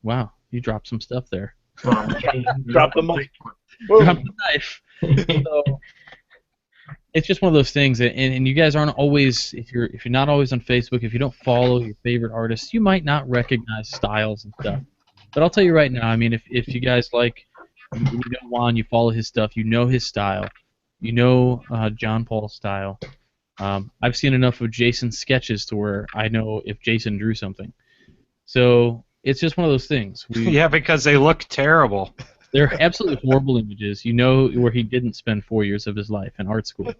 Wow, you dropped some stuff there. Drop the mic. Drop the knife. So, it's just one of those things, and you guys aren't always, if you're not always on Facebook, if you don't follow your favorite artists, you might not recognize styles and stuff. But I'll tell you right now, I mean, if you guys like, you know Juan, you follow his stuff, you know his style, you know John Paul's style. I've seen enough of Jason's sketches to where I know if Jason drew something. So it's just one of those things. Yeah, because they look terrible. They're absolutely horrible images. You know where he didn't spend 4 years of his life in art school.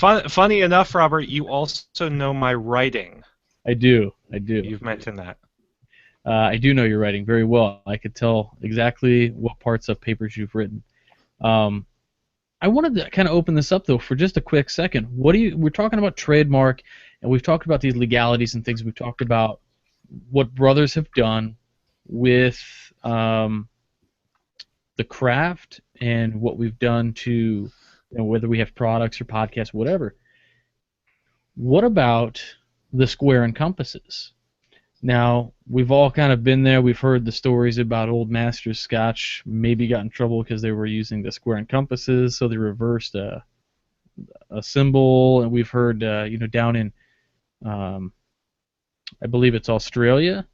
Funny enough, Robert, you also know my writing. I do. You've mentioned that. I do know your writing very well. I could tell exactly what parts of papers you've written. I wanted to kind of open this up though for just a quick second. We're talking about trademark, and we've talked about these legalities and things. We've talked about what brothers have done with the craft and what we've done to, whether we have products or podcasts, whatever. What about the square and compasses? Now, we've all kind of been there. We've heard the stories about old Masters Scotch maybe got in trouble because they were using the square and compasses, so they reversed a symbol. And we've heard, down in, I believe it's Australia,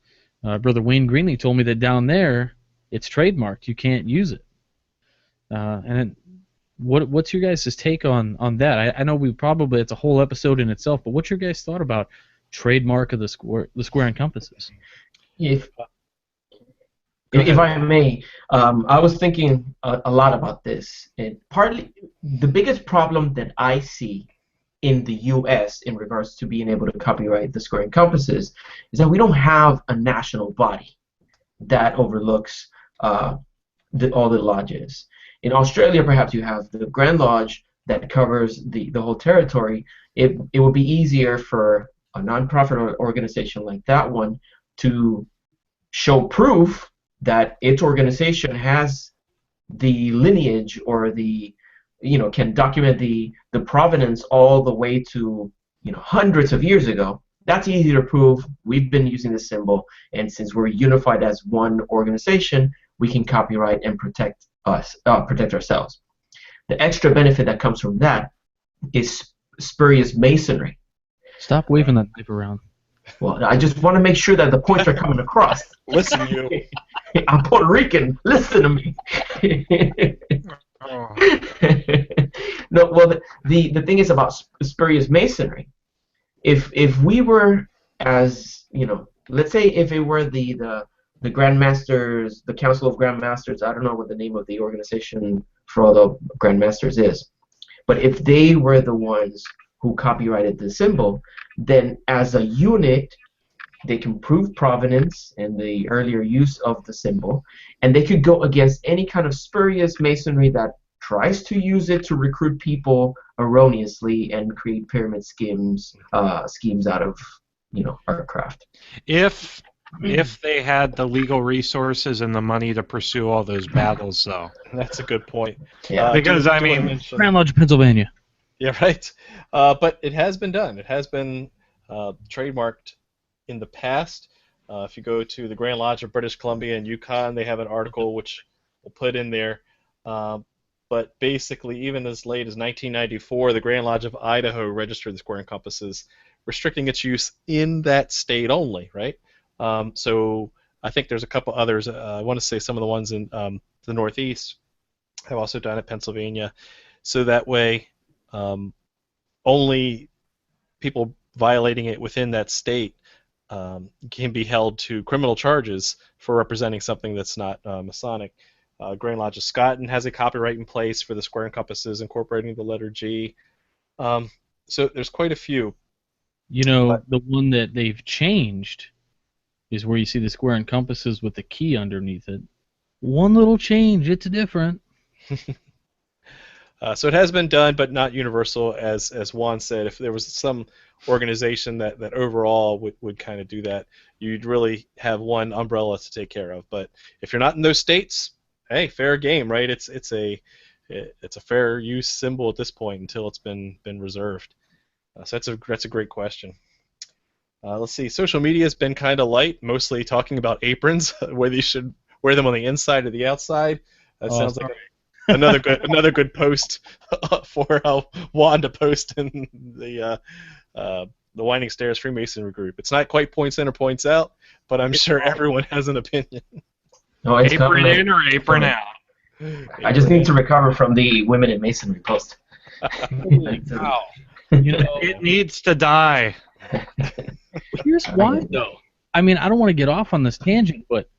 Brother Wayne Greenlee told me that down there it's trademarked. You can't use it. And what's your guys' take on that? I know it's a whole episode in itself, but what's your guys' thought about trademark of the square and compasses? If I may, I was thinking a lot about this, and partly the biggest problem that I see in the U.S. in regards to being able to copyright the square and compasses is that we don't have a national body that overlooks all the lodges. In Australia, perhaps you have the Grand Lodge that covers the whole territory. It would be easier for a nonprofit organization like that one to show proof that its organization has the lineage or can document the provenance all the way to hundreds of years ago. That's easy to prove. We've been using the symbol, and since we're unified as one organization, we can copyright and protect ourselves. The extra benefit that comes from that is spurious masonry. Stop waving that knife around. Well, I just want to make sure that the points are coming across. Listen, you. I'm Puerto Rican. Listen to me. No, well, the thing is about spurious masonry. If we were, as let's say if it were the Grandmasters, the Council of Grandmasters, I don't know what the name of the organization for all the Grandmasters is, but if they were the ones who copyrighted the symbol, then as a unit, they can prove provenance and the earlier use of the symbol, and they could go against any kind of spurious masonry that tries to use it to recruit people erroneously and create pyramid schemes out of our craft. If they had the legal resources and the money to pursue all those battles, though. That's a good point. Yeah. Because Grand Lodge, Pennsylvania. Yeah, right. But it has been done. It has been trademarked in the past. If you go to the Grand Lodge of British Columbia and Yukon, they have an article which we'll put in there. But basically, even as late as 1994, the Grand Lodge of Idaho registered the square and compasses, restricting its use in that state only, right? So I think there's a couple others. I want to say some of the ones in the Northeast have also done it, Pennsylvania. So that way, only people violating it within that state can be held to criminal charges for representing something that's not Masonic. Grand Lodge of Scotland has a copyright in place for the square and compasses incorporating the letter G. So there's quite a few. The one that they've changed is where you see the square and compasses with the key underneath it. One little change, it's different. So it has been done, but not universal, as Juan said. If there was some organization that overall would kind of do that, you'd really have one umbrella to take care of. But if you're not in those states, hey, fair game, right? It's a fair use symbol at this point until it's been reserved. So that's a great question. Let's see. Social media has been kind of light, mostly talking about aprons, whether you should wear them on the inside or the outside. That sounds like another good post for Juan to post in the Winding Stairs Freemasonry group. It's not quite points in or points out, but I'm sure everyone has an opinion. No, it's apron in or apron out? I just need to recover from the Women in Masonry post. Holy cow. It needs to die. Here's why, though. I mean, I don't want to get off on this tangent, but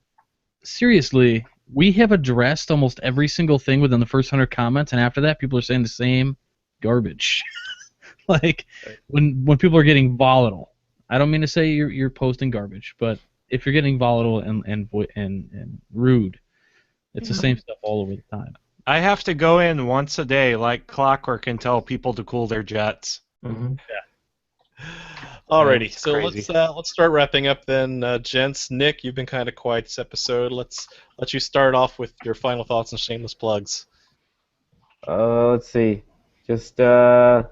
seriously, we have addressed almost every single thing within the first 100 comments, and after that, people are saying the same garbage. Like, when people are getting volatile. I don't mean to say you're posting garbage, but if you're getting volatile and rude, it's the same stuff all over the time. I have to go in once a day like clockwork and tell people to cool their jets. Mm-hmm. Alrighty, That's so crazy. let's start wrapping up then, gents. Nick, you've been kind of quiet this episode. Let's let you start off with your final thoughts and shameless plugs. Let's see. Just share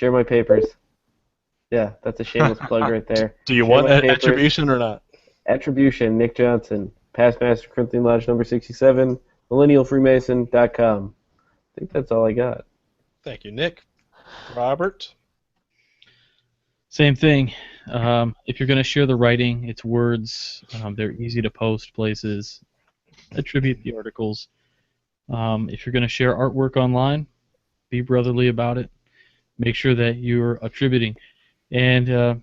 my papers. Yeah, that's a shameless plug right there. Do you Share want my papers. attribution or not? Attribution, Nick Johnson, Past Master Corinthian Lodge number 67, MillennialFreemason.com. I think that's all I got. Thank you, Nick. Robert. Same thing. If you're going to share the writing, it's words. They're easy to post places. Attribute the articles. If you're going to share artwork online, be brotherly about it. Make sure that you're attributing. And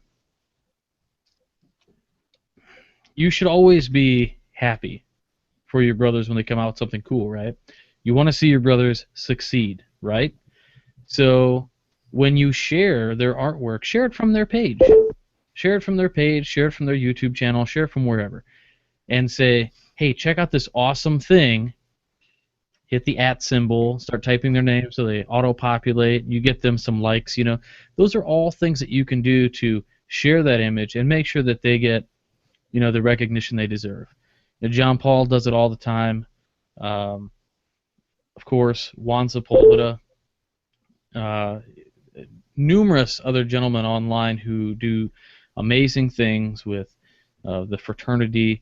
you should always be happy for your brothers when they come out with something cool, right? You want to see your brothers succeed, right? So when you share their artwork, share it from their page. Share it from their page, share it from their YouTube channel, share it from wherever. And say, hey, check out this awesome thing. Hit the @ symbol, start typing their name so they auto-populate. You get them some likes, you know. Those are all things that you can do to share that image and make sure that they get, you know, the recognition they deserve. You know, John Paul does it all the time. Of course, Juan Sepulveda. Numerous other gentlemen online who do amazing things with the fraternity.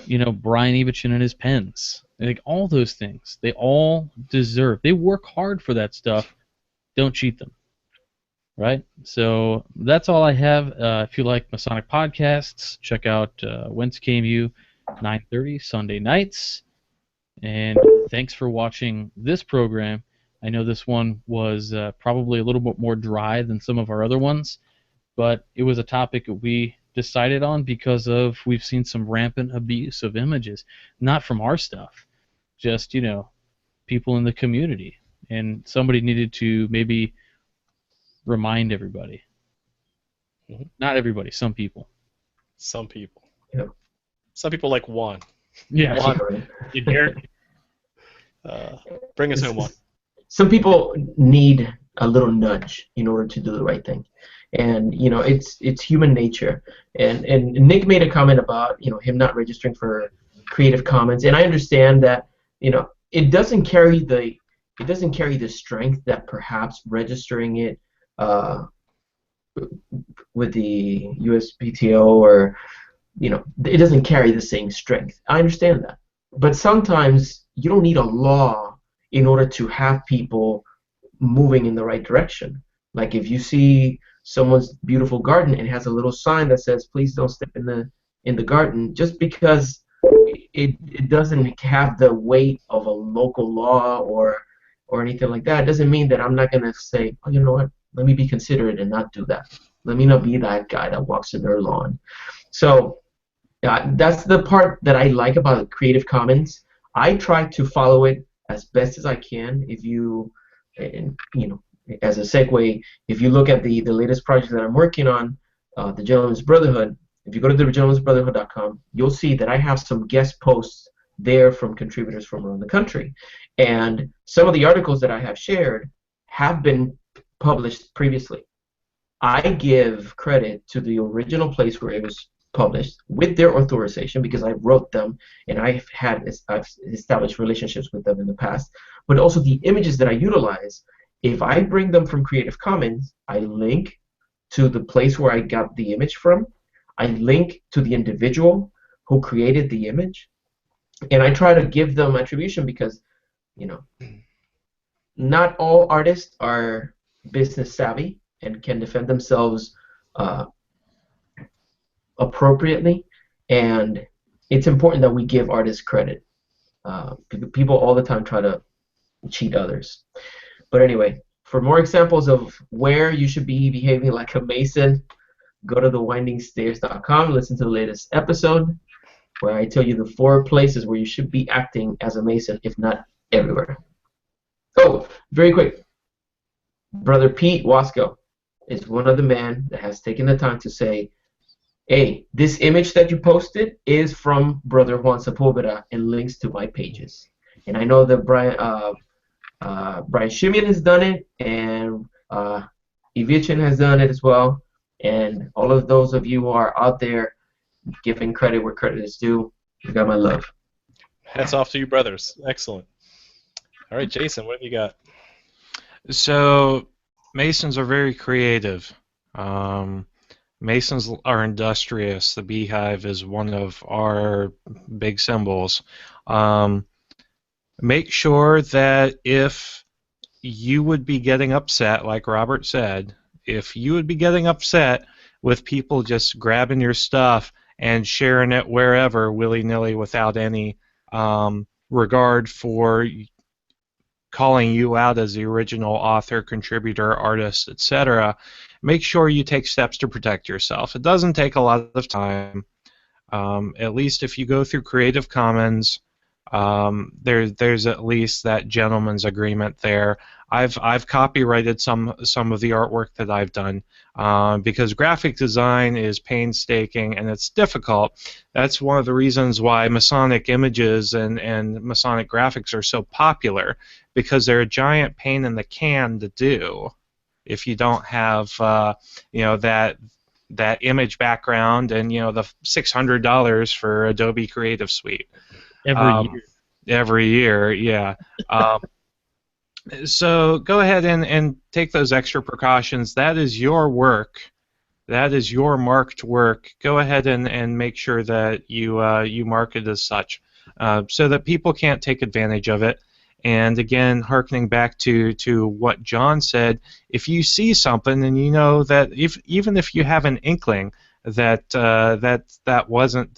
You know, Brian Ebichin and his pens. Like, all those things. They all deserve. They work hard for that stuff. Don't cheat them. Right? So that's all I have. If you like Masonic podcasts, check out Whence Came You, 9:30 Sunday nights. And thanks for watching this program. I know this one was probably a little bit more dry than some of our other ones, but it was a topic that we decided on because of we've seen some rampant abuse of images, not from our stuff, just, you know, people in the community, and somebody needed to maybe remind everybody. Mhm. Not everybody, some people. Some people. Yeah. Some people like Juan. Yeah, Juan. Derek. Bring us home, Juan. Some people need a little nudge in order to do the right thing, and you know, it's human nature. And Nick made a comment about, you know, him not registering for Creative Commons, and I understand that, you know, it doesn't carry the strength that perhaps registering it with the USPTO, or, you know, it doesn't carry the same strength. I understand that, but sometimes you don't need a law in order to have people moving in the right direction. Like, if you see someone's beautiful garden and has a little sign that says, "Please don't step in the garden," just because it doesn't have the weight of a local law or anything like that, it doesn't mean that I'm not gonna say, "Oh, you know what? Let me be considerate and not do that. Let me not be that guy that walks in their lawn." So that's the part that I like about Creative Commons. I try to follow it as best as I can. If you, and, you know, as a segue, if you look at the latest project that I'm working on, the Gentleman's Brotherhood, if you go to the gentleman'sbrotherhood.com, you'll see that I have some guest posts there from contributors from around the country. And some of the articles that I have shared have been published previously. I give credit to the original place where it was published with their authorization, because I wrote them and I've established relationships with them in the past. But also the images that I utilize, if I bring them from Creative Commons, I link to the place where I got the image from. I link to the individual who created the image, and I try to give them attribution, because, you know, not all artists are business savvy and can defend themselves appropriately, and it's important that we give artists credit. People all the time try to cheat others. But anyway, for more examples of where you should be behaving like a Mason, go to thewindingstairs.com, listen to the latest episode, where I tell you the 4 places where you should be acting as a Mason, if not everywhere. Oh, very quick. Brother Pete Wasco is one of the men that has taken the time to say, "Hey, this image that you posted is from Brother Juan Sepulveda and links to my pages." And I know that Brian Shimian has done it, and Ivichin has done it as well. And all of those of you who are out there giving credit where credit is due, you got my love. Hats off to you, brothers. Excellent. All right, Jason, what have you got? So Masons are very creative. Masons are industrious. The beehive is one of our big symbols. Make sure that if you would be getting upset, like Robert said, if you would be getting upset with people just grabbing your stuff and sharing it wherever willy-nilly without any regard for calling you out as the original author, contributor, artist, etc., make sure you take steps to protect yourself. It doesn't take a lot of time. At least if you go through Creative Commons, there's at least that gentleman's agreement there. I've copyrighted some of the artwork that I've done because graphic design is painstaking and it's difficult. That's one of the reasons why Masonic images and Masonic graphics are so popular, because they're a giant pain in the can to do if you don't have that image background and the $600 for Adobe Creative Suite. Every year, yeah. So go ahead and take those extra precautions. That is your work. That is your marked work. Go ahead and make sure that you mark it as such, so that people can't take advantage of it. And again, hearkening back to what John said, if you see something and you know that even if you have an inkling that that wasn't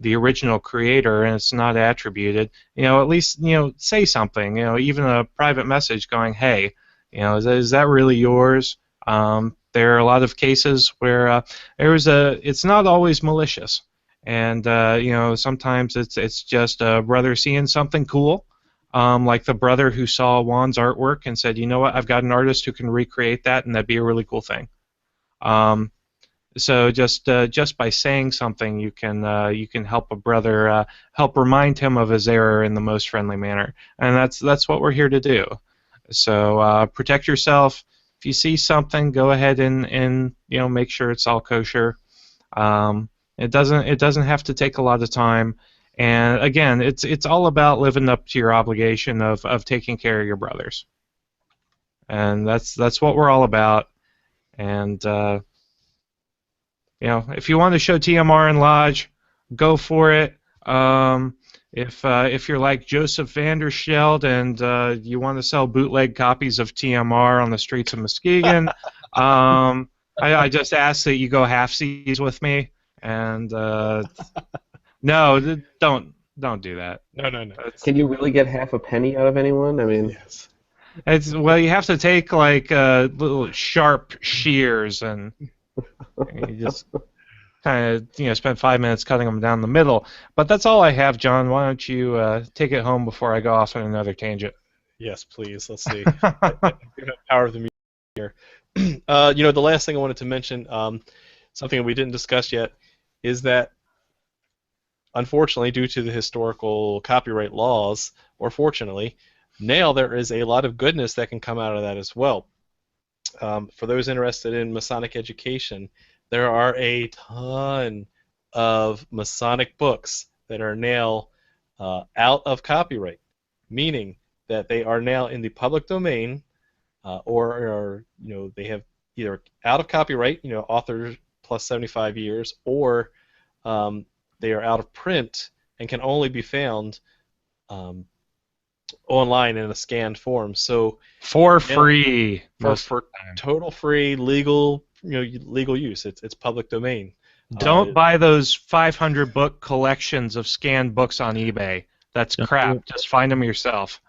the original creator and it's not attributed, at least say something, even a private message going, hey, is that really yours? There are a lot of cases where it's not always malicious, and sometimes it's just a brother seeing something cool, like the brother who saw Juan's artwork and said, you know what, I've got an artist who can recreate that, and that'd be a really cool thing. So just by saying something, you can help a brother, help remind him of his error in the most friendly manner, and that's what we're here to do. So protect yourself. If you see something, go ahead and make sure it's all kosher. It doesn't have to take a lot of time, and again, it's all about living up to your obligation of taking care of your brothers, and that's what we're all about. And if you want to show TMR in Lodge, go for it. If you're like Joseph Vanderscheld and you want to sell bootleg copies of TMR on the streets of Muskegon, I just ask that you go halfsies with me. And no, don't do that. No. Can you really get half a penny out of anyone? I mean, Yes. Well, you have to take like little sharp shears and you just kind of spend 5 minutes cutting them down the middle. But that's all I have, John. Why don't you take it home before I go off on another tangent? Yes, please. Let's see. Power of the music here. The last thing I wanted to mention, something we didn't discuss yet, is that unfortunately, due to the historical copyright laws, or fortunately, now there is a lot of goodness that can come out of that as well. For those interested in Masonic education, there are a ton of Masonic books that are now out of copyright, meaning that they are now in the public domain, or they have either out of copyright, author plus 75 years, or they are out of print and can only be found online in a scanned form. So for free, for total free legal use. It's public domain. Don't buy those 500 book collections of scanned books on eBay. That's crap. Just find them yourself.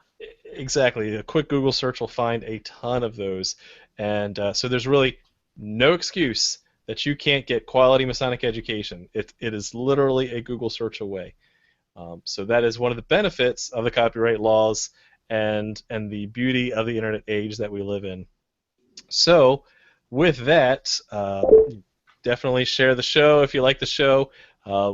Exactly. A quick Google search will find a ton of those, and so there's really no excuse that you can't get quality Masonic education. It is literally a Google search away. So that is one of the benefits of the copyright laws and the beauty of the internet age that we live in. So with that, definitely share the show if you like the show.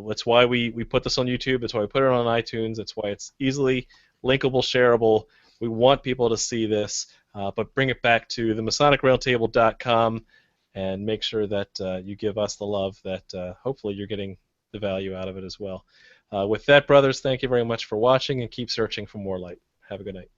That's why we put this on YouTube. That's why we put it on iTunes. That's why it's easily linkable, shareable. We want people to see this, but bring it back to the MasonicRoundtable.com and make sure that you give us the love that hopefully you're getting the value out of it as well. With that, brothers, thank you very much for watching, and keep searching for more light. Have a good night.